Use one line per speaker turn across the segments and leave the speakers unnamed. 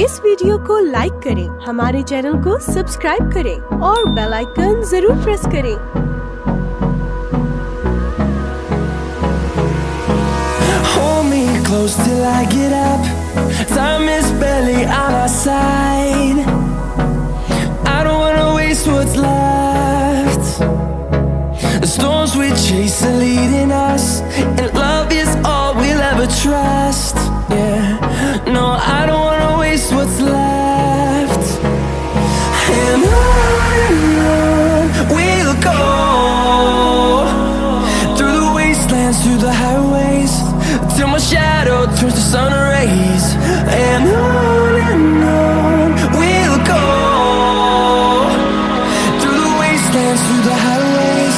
इस वीडियो को लाइक करें, हमारे चैनल को सब्सक्राइब करें और बेल आइकन जरूर प्रेस करें।
Hold me close till I get up. Time is barely on our side. I don't wanna waste what's left. The storms we chase are leading us, and love is all we'll ever trust. Yeah, no, I don't wanna waste what's left. And on we'll go, through the wastelands, through the highways, till my shadow turns to sun rays. And on we'll go, through the wastelands, through the highways,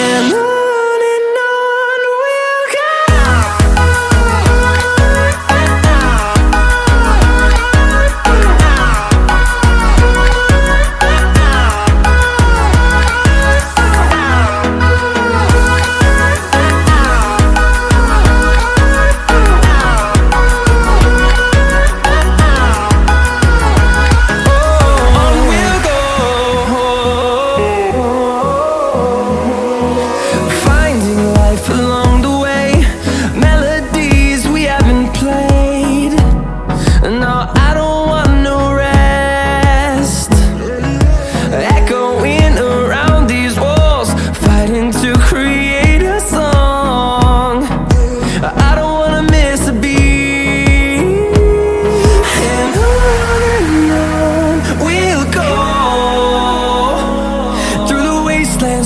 and on we'll go.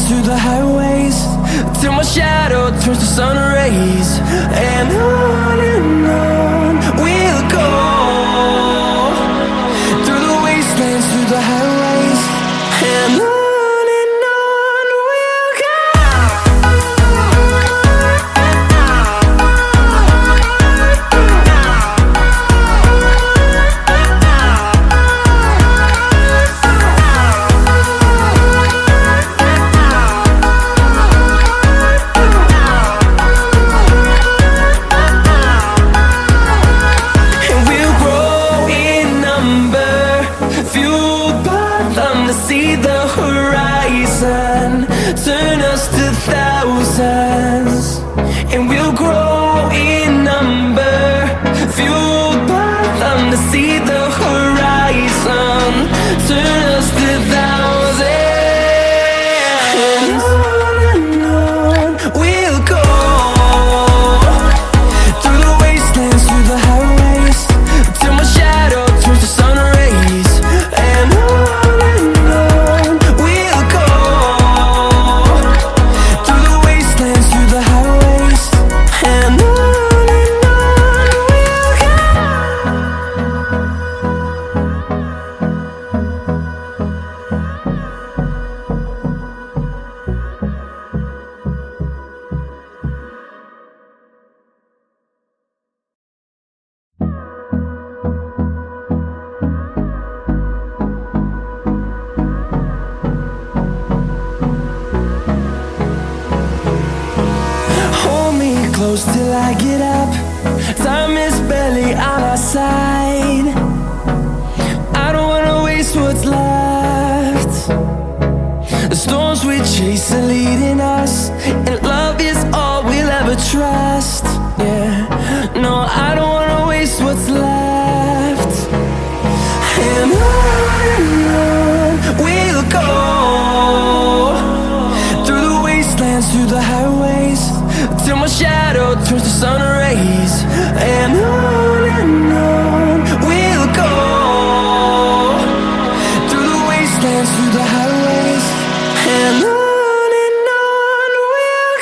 Through the highways, till my shadow turns to sun rays. And on we'll go, through the wastelands, through the highways, and on we'll go. See the horizon, turn us to thousands, and we'll grow in number, fueled by them to see the horizon, turn us to thousands. And on we'll go, through the wastelands, through the highways, till my shadow turns to sun rays. And close till I get up. Time is barely on our side. I don't wanna waste what's left. The storms we chase are leading us, and love is all we'll ever trust. Yeah, no, I don't wanna waste what's left. And on we'll go, through the wastelands, through the highways, till my shadow turns to sun rays. And on we'll go, through the wastelands, through the highways, and on we'll go.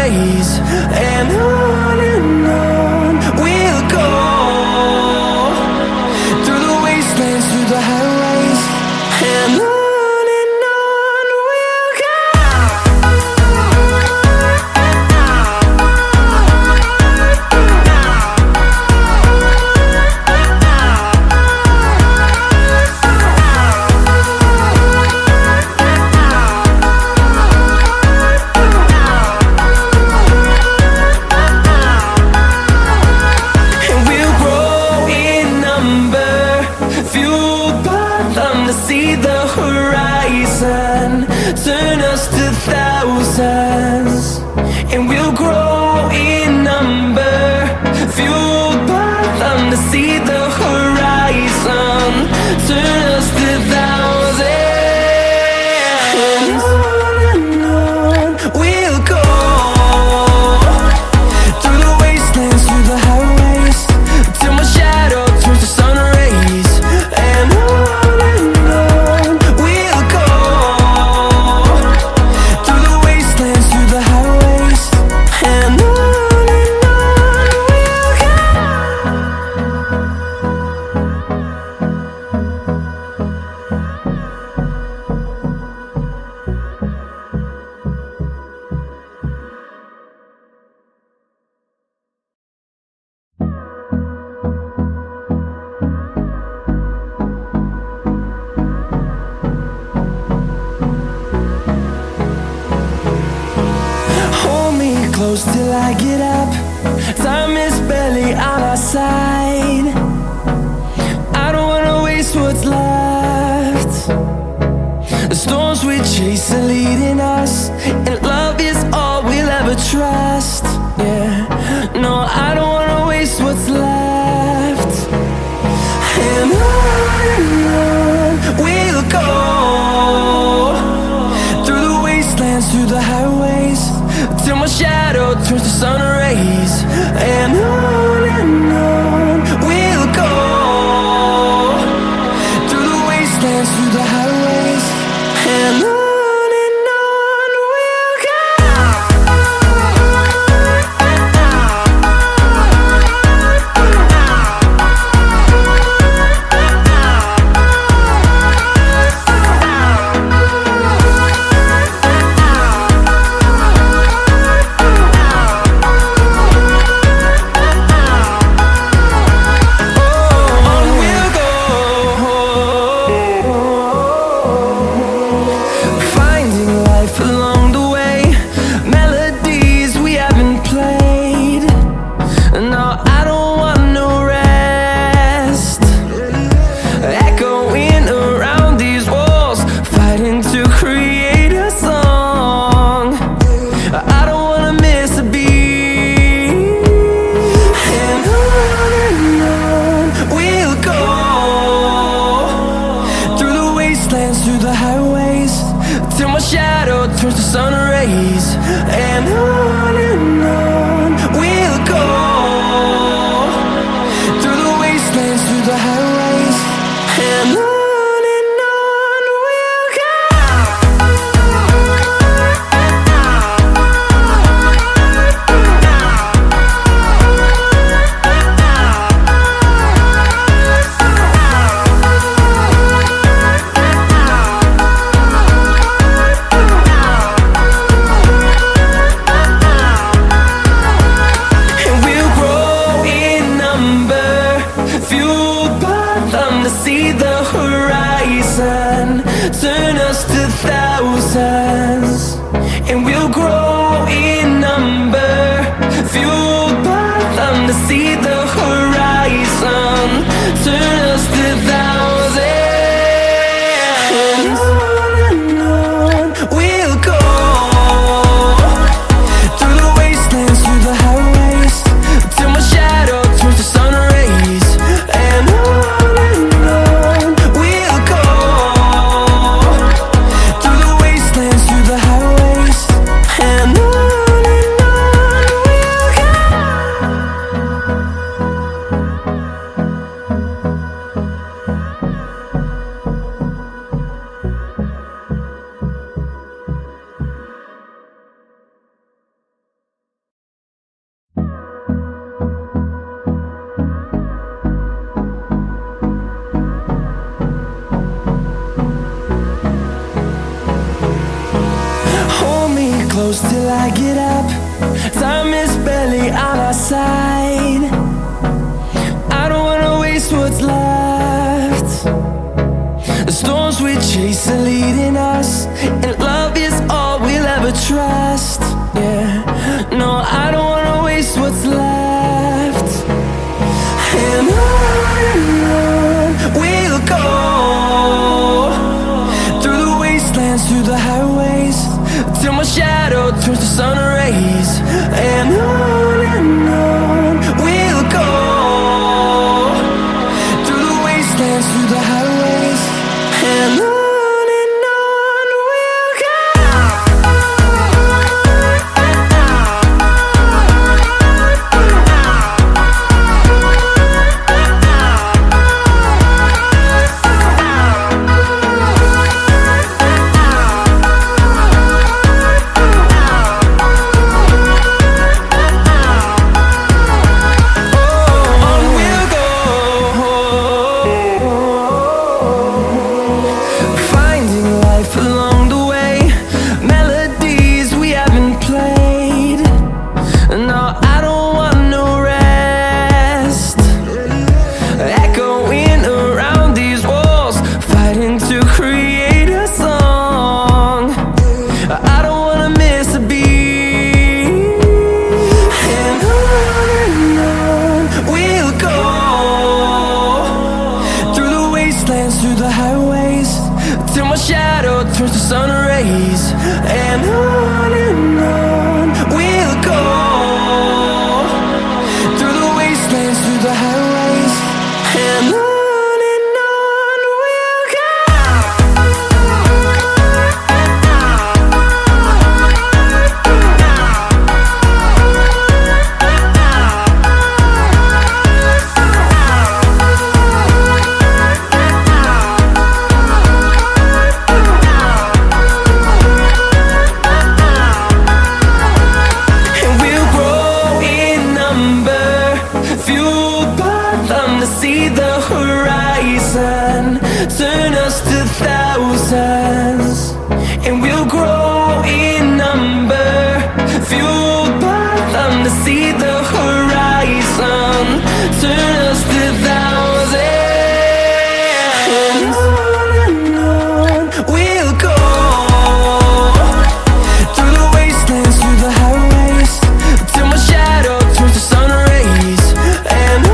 rays. And on we'll go, through the wastelands, through the highways. And on we'll go. See the horizon, turn us to thousands, and we'll grow in number, fueled by them to see the horizon, turn us to thousands. And on we'll go, through the wastelands, through the highways, till my shadow turns to sun rays. And close till I get up. Time is barely on our side. I don't wanna waste what's left. The storms we chase are leading us, and love is all we'll ever trust. Yeah, no, I don't wanna waste what's left. And on we'll go, through the wastelands, through the highways, till my shadow turns to sun rays. And on we'll go, through the wastelands, through the highways. And on we'll go. Through the highways, till my shadow turns to sun rays. And on we'll go, through the wastelands, through the highways. And on we'll go. See the horizon, turn us to thousands, and we'll grow in number, fueled by them to see the horizon, turn us to thousands. And on we'll go, through the wastelands, through the highways, till my shadow turns to sun rays. And through the highways, and on we'll go. close till I get up. Time is barely on our side. I don't wanna waste what's left. The storms we chase are leading us, and love is all we'll ever trust. Yeah, no, I don't wanna waste what's left. And on we'll go, through the wastelands, through the highways, till my shadow turns to sun rays. And on we'll go, through the wastelands, through the highways, and on. Through the highways, till my shadow turns to sun rays. And on we'll go, through the wastelands, through the highways, and on. See the horizon, turn us to thousands, and we'll grow in number, fueled by them to see the horizon, turn us to thousands. And on we'll go, through the wastelands, through the highways, till my shadow turns to sun rays. And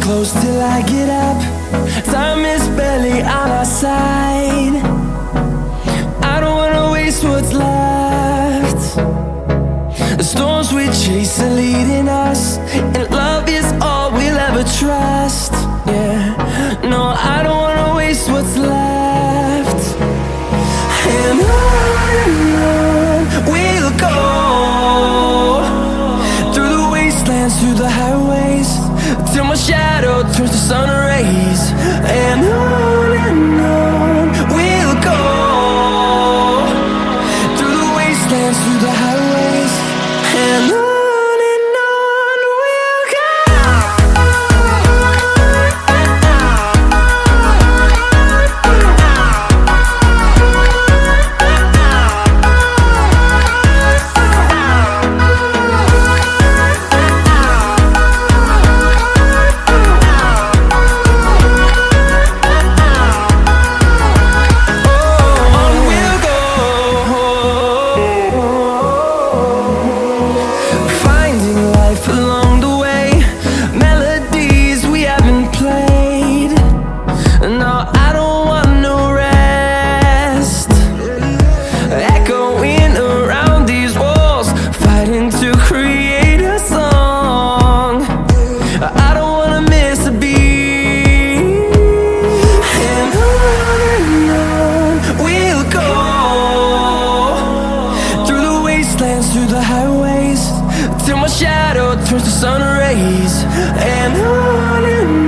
close till I get up. Time is barely on our side. I don't wanna waste what's left. The storms we chase are leading us, and love is all we'll ever trust. Yeah, no, I don't wanna waste what's left. And on we'll go, through the wastelands, through the highways, till my shadow turns to sun rays. And on we'll go, through the wastelands, through the highways, and on. till my shadow turns to sun rays. And on